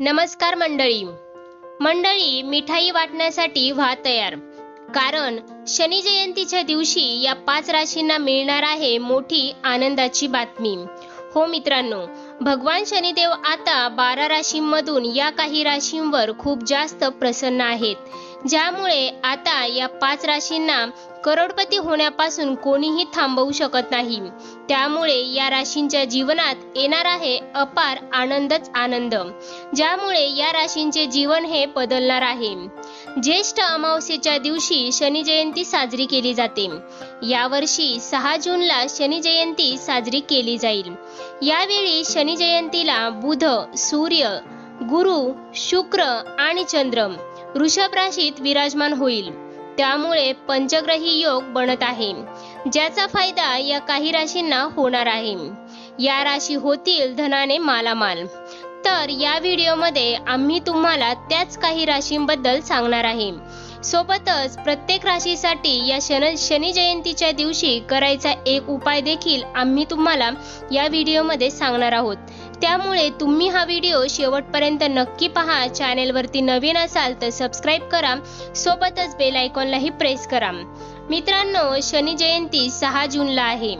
नमस्कार मंडळी, मिठाई वाटण्यासाठी व्हा तयार, कारण शनी जयंतीच्या दिवशी या 5 राशींना मिळणार आहे मोठी आनंदाची बातमी। हो मित्रांनो, भगवान शनिदेव आता 12 राशींमधून या काही राशींवर खूप जास्त प्रसन्न आहेत, ज्यामुळे आता या 5 राशींना करोडपती होण्यापासून कोणीही थांबवू शकत नाही। त्यामुळे या राशींच्या जीवनात येणार आहे अपार आनंद, ज्यामुळे या राशींचे जीवन हे बदलणार आहे। ज्येष्ठ अमावस्येच्या दिवशी शनी जयंती साजरी केली जाते। यावर्षी 6 जूनला शनी जयंती साजरी केली जाईल। यावेळी शनी जयंतीला बुध, सूर्य, गुरु, शुक्र आणि चंद्र वृषभ राशीत विराजमान होईल। त्यामुळे पंचग्रही योग बनत आहे, ज्याचा फायदा या काही राशींना होणार आहे। या राशी होतील धनाने मालामाल। तर या व्हिडिओमध्ये आम्ही तुम्हाला त्याच काही राशींबद्दल सांगणार आहे। सोबतच प्रत्येक राशीसाठी या शनी जयंतीच्या दिवशी करायचा एक उपाय देखील आम्ही तुम्हाला या व्हिडिओमध्ये सांगणार आहोत। त्यामुळे तुम्ही हा व्हिडिओ शेवटपर्यंत नक्की पहा। चॅनेलवरती नवीन असाल तर सबस्क्राइब करा, सोबतच बेल आयकॉनलाही प्रेस करा। मित्रांनो, शनी जयंती 6 जूनला आहे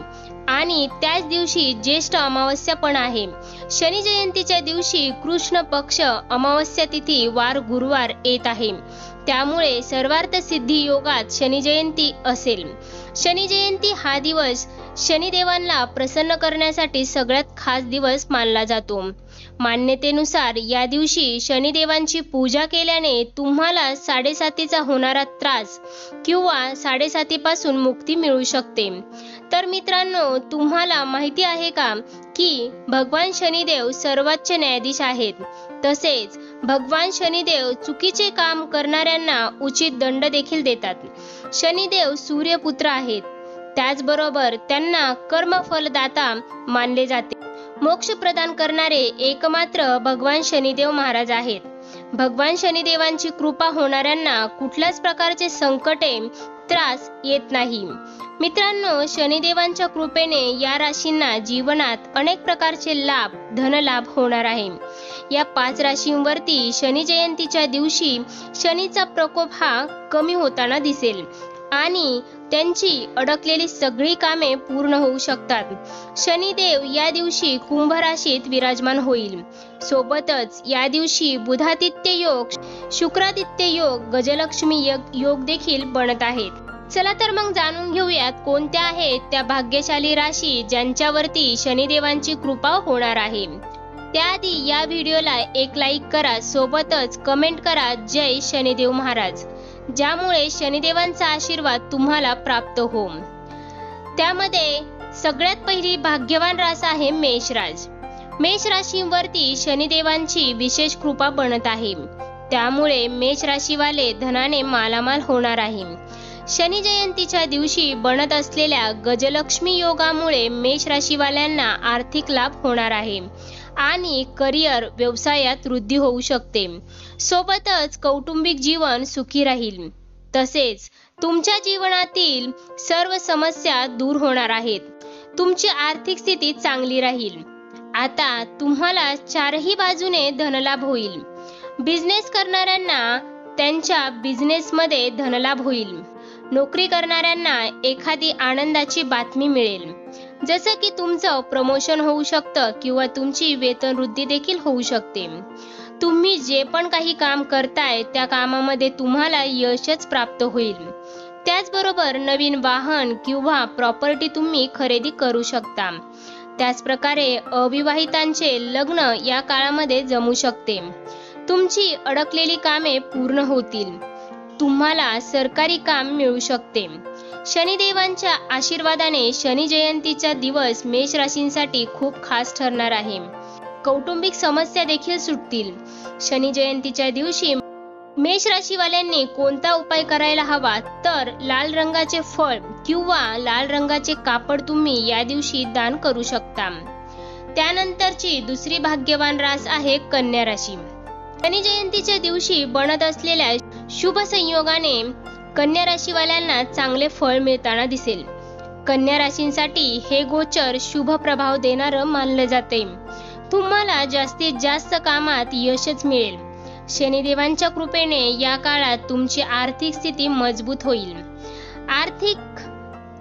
आणि त्याच दिवशी ज्येष्ठ अमावस्या पण आहे। शनी जयंतीच्या दिवशी कृष्ण पक्ष अमावस्या तिथी वार गुरुवार येत आहे, त्यामुळे सर्वार्थ सिद्धी योगात शनी जयंती असेल। शनी जयंती हा दिवस शनिदेवांना प्रसन्न करण्यासाठी सगळ्यात खास दिवस मानला जातो। मान्यतेनुसार या दिवशी शनिदेवांची पूजा केल्याने तुम्हाला 7.5चा होणारा त्रास किंवा 7.5 पासून मुक्ती मिळू शकते। तर मित्रांनो, तुम्हाला माहिती आहे का की भगवान शनिदेव सर्वोच्च न्यायाधीश आहेत। तसेच भगवान शनिदेव चुकीचे काम करणाऱ्यांना उचित दंड देखील देतात। शनिदेव सूर्यपुत्र आहेत, त्याचबरोबर त्यांना कर्मफलदाता मानले जाते। मोक्ष प्रदान करणारे एकमात्र भगवान शनिदेव महाराज आहेत। भगवान शनिदेवांची कृपा होणाऱ्यांना कुठल्याच प्रकारचे संकटे त्रास येत नाही। मित्रांनो, शनिदेवांच्या कृपेने या राशींना जीवनात अनेक प्रकारचे लाभ, धनलाभ होणार आहे। या 5 राशींवरती शनी जयंतीच्या दिवशी शनीचा प्रकोप हा कमी होताना दिसेल आणि त्यांची अडकलेली सगळी कामे पूर्ण होऊ शकतात। शनिदेव या दिवशी कुंभ राशीत विराजमान होईल। सोबतच या दिवशी बुधादित्य योग, शुक्रादित्य योग, गजलक्ष्मी योग देखील बनत आहेत। चला तर मग जाणून घेऊयात कोणत्या आहेत त्या भाग्यशाली राशी ज्यांच्यावरती शनिदेवांची कृपा होणार आहे। त्याआधी या व्हिडिओला एक लाईक करा, सोबतच कमेंट करा जय शनिदेव महाराज, ज्यामुळे शनिदेवांचा आशीर्वाद तुम्हाला प्राप्त हो। त्यामध्ये सगळ्यात पहिली भाग्यवान रास आहे मेष रास। मेष राशीवरती शनिदेवांची विशेष कृपा बनत आहे, त्यामुळे मेष राशीवाले धनाने मालामाल होणार आहे। शनी जयंतीच्या दिवशी बनत असलेल्या गजलक्ष्मी योगामुळे मेष राशीवाल्यांना आर्थिक लाभ होणार आहे आणि करिअर व्यवसायात वृद्धी होऊ शकते। सोबतच कौटुंबिक जीवन सुखी राहील। तसेच तुमच्या जीवनातील सर्व समस्या दूर होणार आहेत। तुमची आर्थिक स्थिती चांगली राहील। आता तुम्हाला चारही बाजूने धनलाभ होईल। बिझनेस करणाऱ्यांना त्यांच्या बिझनेसमध्ये धनलाभ होईल। नोकरी करणाऱ्यांना एखादी आनंदाची बातमी मिळेल, जसं की तुमचं प्रमोशन होऊ शकतं किंवा तुमची वेतन वृद्धी देखील होऊ शकते। तुम्ही जे पण काही काम करताय त्या कामामध्ये तुम्हाला यशच प्राप्त होईल। त्याचबरोबर नवीन वाहन किंवा प्रॉपर्टी तुम्ही खरेदी करू शकता। त्याचप्रकारे अविवाहितांचे लग्न या काळामध्ये जमू शकते। तुमची अडकलेली कामे पूर्ण होतील। तुम्हाला सरकारी काम मिळू शकते। शनिदेवांच्या आशीर्वादाने शनी जयंतीचा दिवस मेष राशींसाठी खूप खास ठरणार आहे। कौटुंबिक समस्या देखील सुटतील। शनी जयंतीच्या दिवशी मेष राशीवाल्यांनी कोणता उपाय करायला हवा, तर लाल रंगाचे फळ किंवा लाल रंगाचे कापड तुम्ही या दिवशी दान करू शकता। त्यानंतरची दुसरी भाग्यवान रास आहे कन्या राशी। शनी जयंतीच्या दिवशी बनत असलेल्या शुभ संयोगाने कन्या राशीवाल्यांना चांगले फळ मिळताना दिसेल। कन्या राशींसाठी हे गोचर शुभ प्रभाव देणारं मानलं जाते। तुम्हाला जास्तीत जास्त कामात यशच मिळेल. शनिदेवांच्या कृपेने या काळात तुमची आर्थिक स्थिती मजबूत होईल. आर्थिक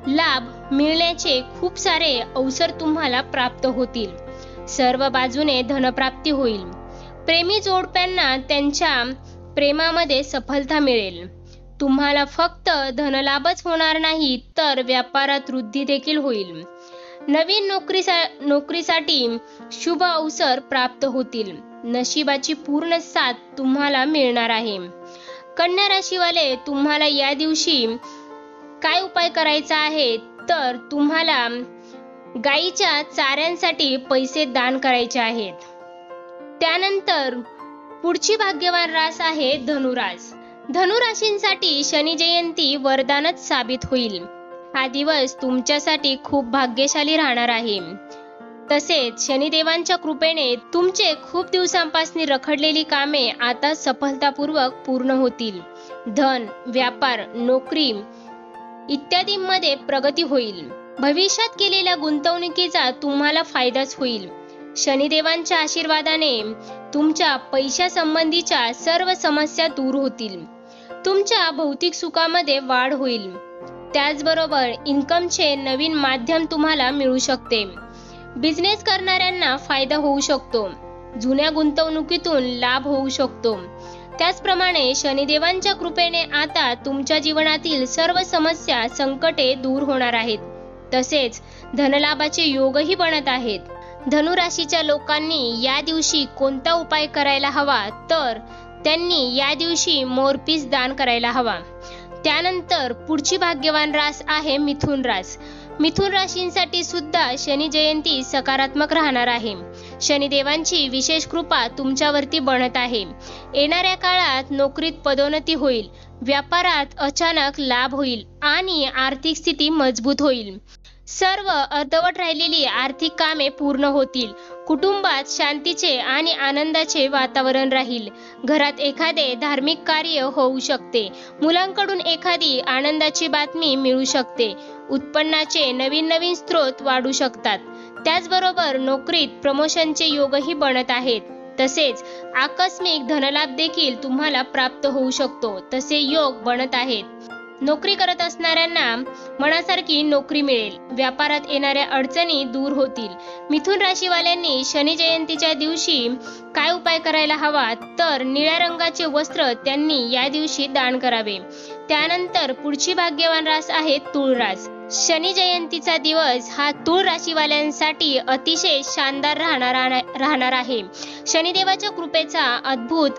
लाभ मिळण्याचे खूप सारे अवसर तुम्हाला प्राप्त होतील. सर्व बाजूने धनप्राप्ती होईल. प्रेमी जोडप्यांना त्यांच्या प्रेमामध्ये सफलता मिळेल. तुम्हाला फक्त धनलाभच होणार नाही तर व्यापारात वृद्धी देखील होईल. नवीन नोकरीसाठी शुभ अवसर प्राप्त होतील. नशिबाची पूर्ण साथ तुम्हाला मिळणार आहे. कन्या राशीवाले, तुम्हाला या दिवशी काय उपाय करायचा आहे तर तुम्हाला गायीच्या चाऱ्यांसाठी पैसे दान करायचे आहेत. त्यानंतर पुढची भाग्यवान रास आहे धनुरास. धनुराशींसाठी शनी जयंती वरदानच साबित होईल. हा दिवस तुमच्यासाठी खूप भाग्यशाली राहणार आहे. तसेच शनिदेवांच्या कृपेने तुमचे खूप दिवसांपासून रखडलेली कामे आता सफलतापूर्वक पूर्ण होतील. धन, व्यापार, नोकरी इत्यादींमध्ये प्रगती होईल. भविष्यात केलेल्या गुंतवणुकीचा तुम्हाला फायदाच होईल. शनिदेवांच्या आशीर्वादाने तुमच्या पैशासंबंधीच्या सर्व समस्या दूर होतील. तुमच्या भौतिक सुखामध्ये वाढ होईल. त्याचबरोबर इन्कमचे नवीन माध्यम तुम्हाला मिळू शकते. बिझनेस करणाऱ्यांना फायदा होऊ शकतो. जुन्या गुंतवणुकीतून लाभ होऊ शकतो. त्याचप्रमाणे शनिदेवांच्या कृपेने आता तुमच्या जीवनातील सर्व समस्या, संकटे दूर होणार आहेत. तसेच धनलाभाचे योगही बनत आहेत. धनुराशीच्या लोकांनी या दिवशी कोणता उपाय करायला हवा तर त्यांनी या दिवशी मोरपीस दान करायला हवा. त्यानंतर पुढची भाग्यवान रास आहे मिथुन रास. मिथुन राशींसाठी सुद्धा शनी जयंती सकारात्मक राहणार आहे. शनिदेवांची विशेष कृपा तुमच्यावरती बनत आहे. येणाऱ्या काळात नोकरीत पदोन्नती होईल. व्यापारात अचानक लाभ होईल आणि आर्थिक स्थिती मजबूत होईल. सर्व अर्धवट राहिलेली आर्थिक कामे पूर्ण होतील. कुटुंबात शांतीचे आणि आनंदाचे वातावरण राहील. घरात एखादे धार्मिक कार्य होऊ शकते. मुलांकडून एखादी आनंदाची बातमी मिळू शकते. उत्पन्नाचे नवीन स्रोत वाढू शकतात. त्याचबरोबर नोकरीत प्रमोशनचे योगही बनत आहेत. तसेच आकस्मिक धनलाभ देखील तुम्हाला प्राप्त होऊ शकतो. तसे योग बनत आहेत. नोकरी करत असणाऱ्यांना मनासारखी नोकरी मिळेल. व्यापारात येणाऱ्या अडचणी दूर होतील. मिथुन राशीवाल्यांनी शनी जयंतीच्या दिवशी काय उपाय करायला हवा तर निळ्या रंगाचे वस्त्र त्यांनी या दिवशी दान करावे. त्यानंतर पुढची भाग्यवान रास आहे तुळ रास. शनी जयंतीचा दिवस हा तुळ राशीवाल्यांसाठी अतिशय शानदार राहणार आहे. शनिदेवाच्या कृपेचा अद्भुत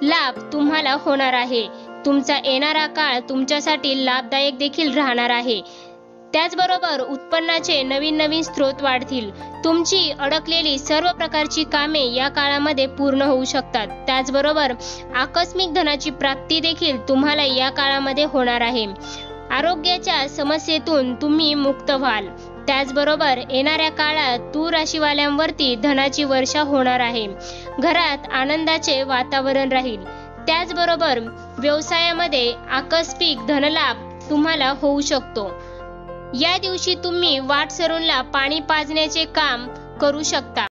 लाभ तुम्हाला होणार आहे. तुमचा येणारा काळ तुमच्यासाठी लाभदायक देखील राहणार आहे. त्याचबरोबर उत्पन्नाचे नवीन स्रोत वाढतील. तुमची अडकलेली सर्व प्रकारची कामे या काळामध्ये पूर्ण होऊ शकतात. त्याचबरोबर आकस्मिक धनाची प्राप्ती देखील तुम्हाला या काळामध्ये होणार आहे. आरोग्याच्या समस्येतून तुम्ही मुक्त व्हाल. त्याचबरोबर येणाऱ्या काळात तुळ राशीवाल्यांवरती धनाची वर्षा होणार आहे. घरात आनंदाचे वातावरण राहील. त्याचबरोबर व्यवसायामध्ये आकस्मिक धनलाभ तुम्हाला होऊ शकतो. या दिवशी तुम्ही वाटसरूंला पाणी पाजण्याचे काम करू शकता.